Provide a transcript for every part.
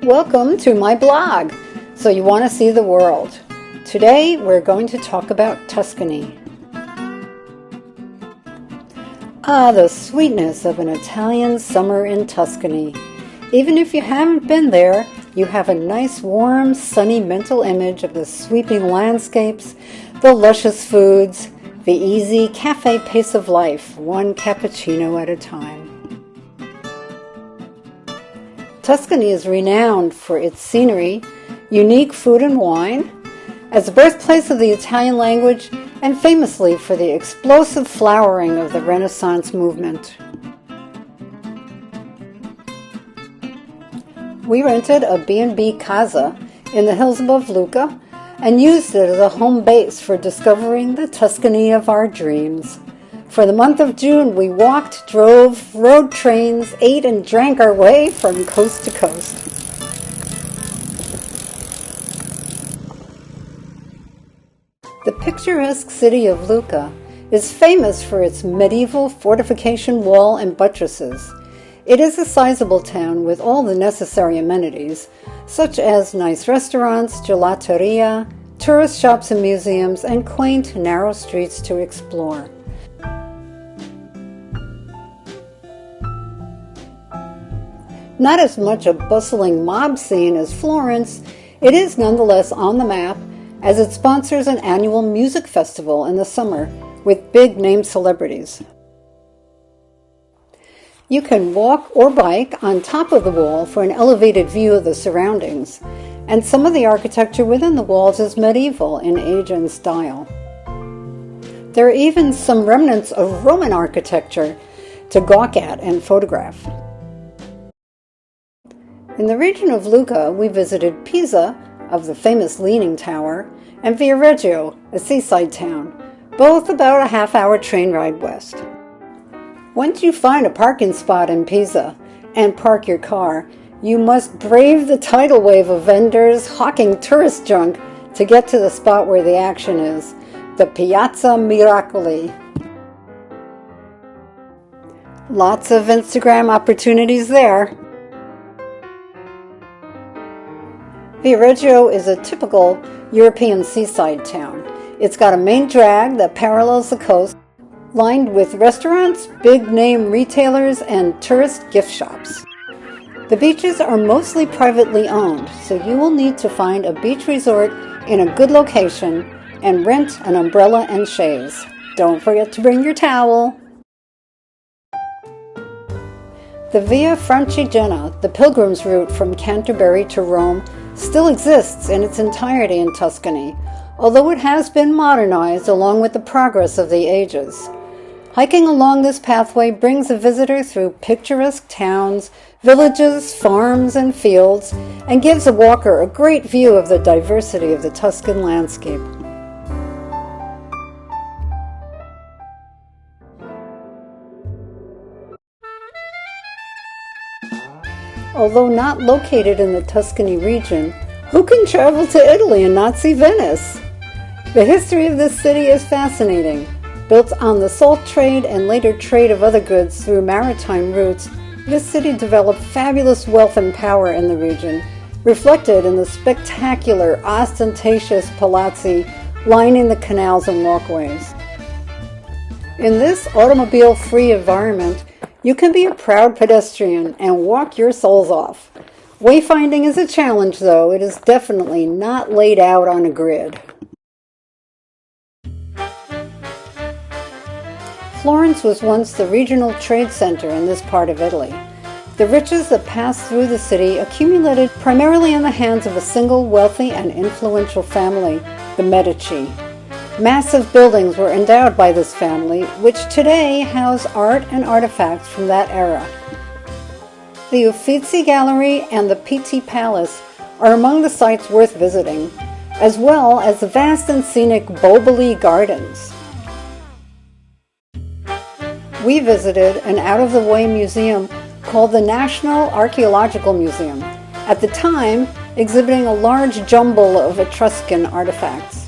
Welcome to my blog. So you want to see the world. Today we're going to talk about Tuscany. Ah, the sweetness of an Italian summer in Tuscany. Even if you haven't been there, you have a nice, warm, sunny mental image of the sweeping landscapes, the luscious foods, the easy cafe pace of life, one cappuccino at a time. Tuscany is renowned for its scenery, unique food and wine, as the birthplace of the Italian language, and famously for the explosive flowering of the Renaissance movement. We rented a B&B casa in the hills above Lucca and used it as a home base for discovering the Tuscany of our dreams. For the month of June, we walked, drove, rode trains, ate and drank our way from coast to coast. The picturesque city of Lucca is famous for its medieval fortification wall and buttresses. It is a sizable town with all the necessary amenities, such as nice restaurants, gelateria, tourist shops and museums, and quaint, narrow streets to explore. Not as much a bustling mob scene as Florence, it is nonetheless on the map as it sponsors an annual music festival in the summer with big-name celebrities. You can walk or bike on top of the wall for an elevated view of the surroundings, and some of the architecture within the walls is medieval in age and style. There are even some remnants of Roman architecture to gawk at and photograph. In the region of Lucca, we visited Pisa, of the famous Leaning Tower, and Viareggio, a seaside town, both about a half-hour train ride west. Once you find a parking spot in Pisa and park your car, you must brave the tidal wave of vendors hawking tourist junk to get to the spot where the action is, the Piazza Miracoli. Lots of Instagram opportunities there. Viareggio is a typical European seaside town. It's got a main drag that parallels the coast, lined with restaurants, big-name retailers, and tourist gift shops. The beaches are mostly privately owned, so you will need to find a beach resort in a good location and rent an umbrella and chaise. Don't forget to bring your towel. The Via Francigena, the pilgrim's route from Canterbury to Rome, still exists in its entirety in Tuscany, although it has been modernized along with the progress of the ages. Hiking along this pathway brings a visitor through picturesque towns, villages, farms, and fields, and gives a walker a great view of the diversity of the Tuscan landscape. Although not located in the Tuscany region, who can travel to Italy and not see Venice? The history of this city is fascinating. Built on the salt trade and later trade of other goods through maritime routes, this city developed fabulous wealth and power in the region, reflected in the spectacular, ostentatious palazzi lining the canals and walkways. In this automobile-free environment, you can be a proud pedestrian and walk your soles off. Wayfinding is a challenge, though. It is definitely not laid out on a grid. Florence was once the regional trade center in this part of Italy. The riches that passed through the city accumulated primarily in the hands of a single wealthy and influential family, the Medici. Massive buildings were endowed by this family, which today house art and artifacts from that era. The Uffizi Gallery and the Pitti Palace are among the sites worth visiting, as well as the vast and scenic Boboli Gardens. We visited an out-of-the-way museum called the National Archaeological Museum, at the time exhibiting a large jumble of Etruscan artifacts.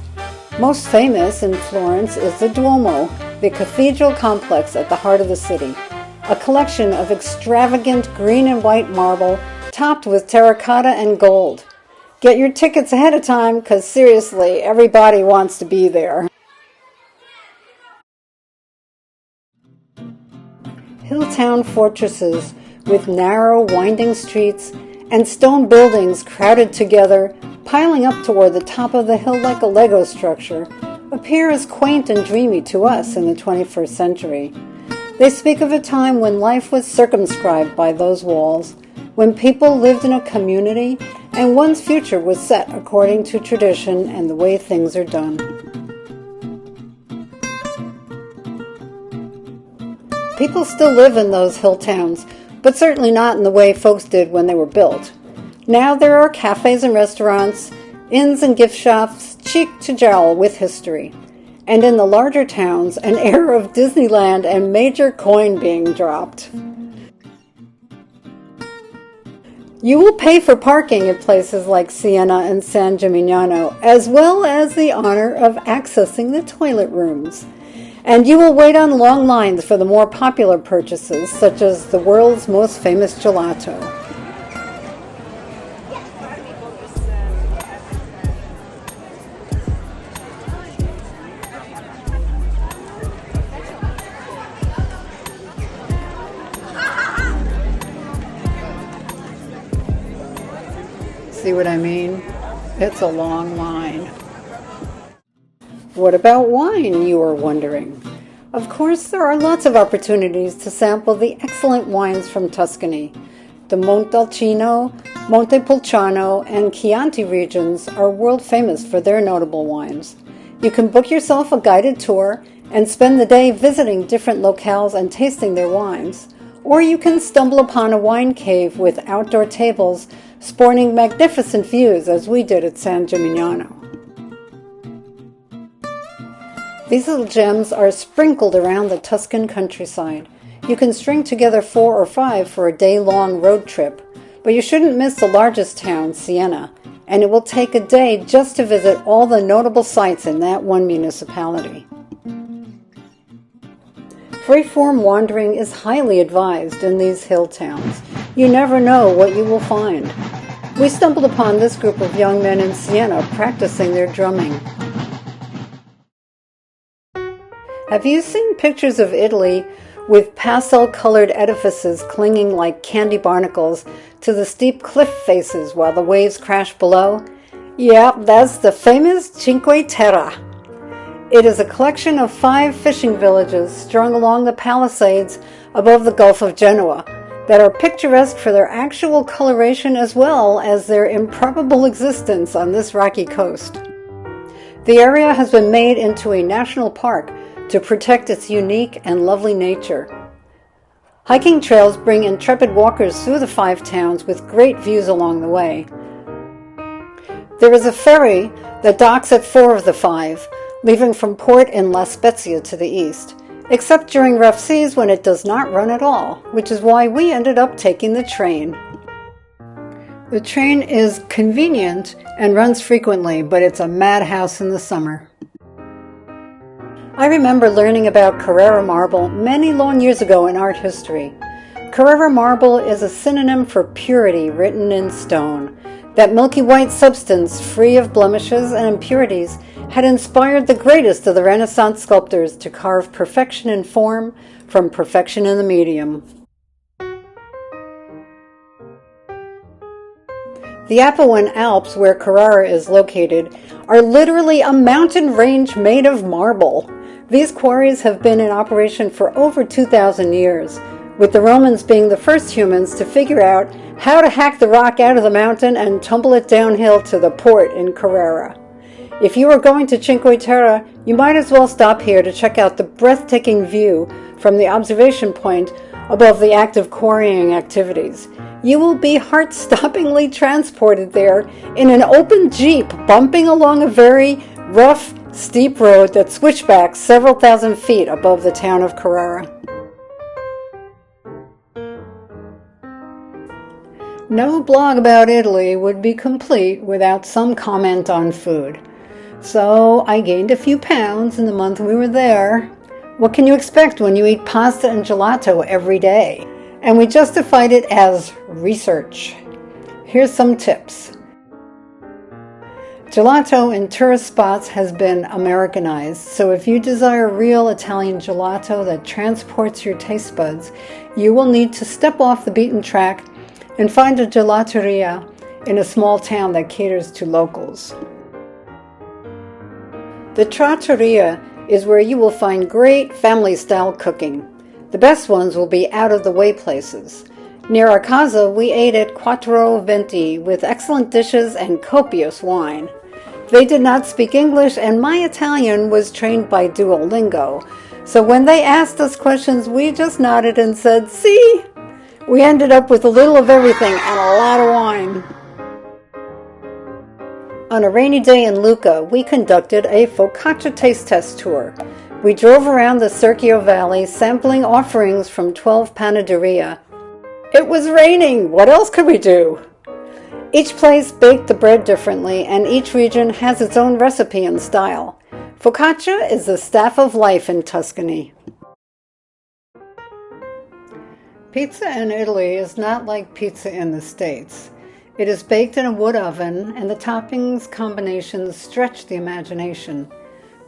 Most famous in Florence is the Duomo, the cathedral complex at the heart of the city, a collection of extravagant green and white marble topped with terracotta and gold. Get your tickets ahead of time because seriously, everybody wants to be there. Hilltown fortresses with narrow, winding streets and stone buildings crowded together, piling up toward the top of the hill like a Lego structure, appear as quaint and dreamy to us in the 21st century. They speak of a time when life was circumscribed by those walls, when people lived in a community and one's future was set according to tradition and the way things are done. People still live in those hill towns, but certainly not in the way folks did when they were built. Now there are cafes and restaurants, inns and gift shops, cheek to jowl with history. And in the larger towns, an air of Disneyland and major coin being dropped. You will pay for parking at places like Siena and San Gimignano, as well as the honor of accessing the toilet rooms. And you will wait on long lines for the more popular purchases, such as the world's most famous gelato. See what I mean? It's a long line. What about wine, you are wondering? Of course, there are lots of opportunities to sample the excellent wines from Tuscany. The Montalcino, Montepulciano, and Chianti regions are world famous for their notable wines. You can book yourself a guided tour and spend the day visiting different locales and tasting their wines. Or you can stumble upon a wine cave with outdoor tables sporting magnificent views as we did at San Gimignano. These little gems are sprinkled around the Tuscan countryside. You can string together 4 or 5 for a day-long road trip, but you shouldn't miss the largest town, Siena, and it will take a day just to visit all the notable sites in that one municipality. Free-form wandering is highly advised in these hill towns. You never know what you will find. We stumbled upon this group of young men in Siena practicing their drumming. Have you seen pictures of Italy with pastel-colored edifices clinging like candy barnacles to the steep cliff faces while the waves crash below? Yep, that's the famous Cinque Terra. It is a collection of 5 fishing villages strung along the Palisades above the Gulf of Genoa that are picturesque for their actual coloration as well as their improbable existence on this rocky coast. The area has been made into a national park to protect its unique and lovely nature. Hiking trails bring intrepid walkers through the 5 towns with great views along the way. There is a ferry that docks at 4 of the 5, leaving from port in La Spezia to the east, except during rough seas when it does not run at all, which is why we ended up taking the train. The train is convenient and runs frequently, but it's a madhouse in the summer. I remember learning about Carrara marble many long years ago in art history. Carrara marble is a synonym for purity written in stone. That milky white substance, free of blemishes and impurities, had inspired the greatest of the Renaissance sculptors to carve perfection in form from perfection in the medium. The Apuan Alps, where Carrara is located, are literally a mountain range made of marble. These quarries have been in operation for over 2,000 years, with the Romans being the first humans to figure out how to hack the rock out of the mountain and tumble it downhill to the port in Carrara. If you are going to Cinque Terra, you might as well stop here to check out the breathtaking view from the observation point above the active quarrying activities. You will be heart-stoppingly transported there in an open jeep bumping along a very rough, steep road that switchbacks several thousand feet above the town of Carrara. No blog about Italy would be complete without some comment on food. So I gained a few pounds in the month we were there. What can you expect when you eat pasta and gelato every day? And we justified it as research. Here's some tips. Gelato in tourist spots has been Americanized, so if you desire real Italian gelato that transports your taste buds, you will need to step off the beaten track and find a gelateria in a small town that caters to locals. The trattoria is where you will find great family-style cooking. The best ones will be out-of-the-way places. Near our casa, we ate at Quattro Venti with excellent dishes and copious wine. They did not speak English, and my Italian was trained by Duolingo. So when they asked us questions, we just nodded and said, "See?" We ended up with a little of everything and a lot of wine. On a rainy day in Lucca, we conducted a focaccia taste test tour. We drove around the Cinque Valley, sampling offerings from 12 panaderia. It was raining! What else could we do? Each place baked the bread differently, and each region has its own recipe and style. Focaccia is the staff of life in Tuscany. Pizza in Italy is not like pizza in the States. It is baked in a wood oven, and the toppings combinations stretch the imagination.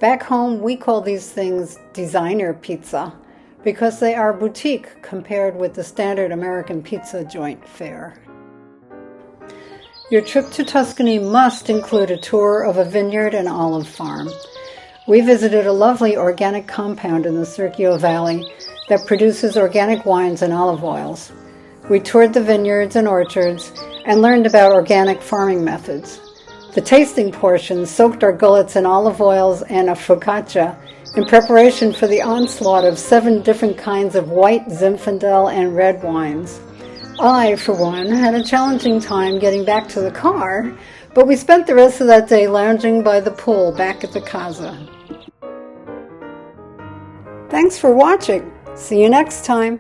Back home, we call these things designer pizza because they are boutique compared with the standard American pizza joint fare. Your trip to Tuscany must include a tour of a vineyard and olive farm. We visited a lovely organic compound in the Cinque Valley that produces organic wines and olive oils. We toured the vineyards and orchards and learned about organic farming methods. The tasting portion soaked our gullets in olive oils and a focaccia in preparation for the onslaught of 7 different kinds of white, Zinfandel, and red wines. I, for one, had a challenging time getting back to the car, but we spent the rest of that day lounging by the pool back at the casa. Thanks for watching. See you next time.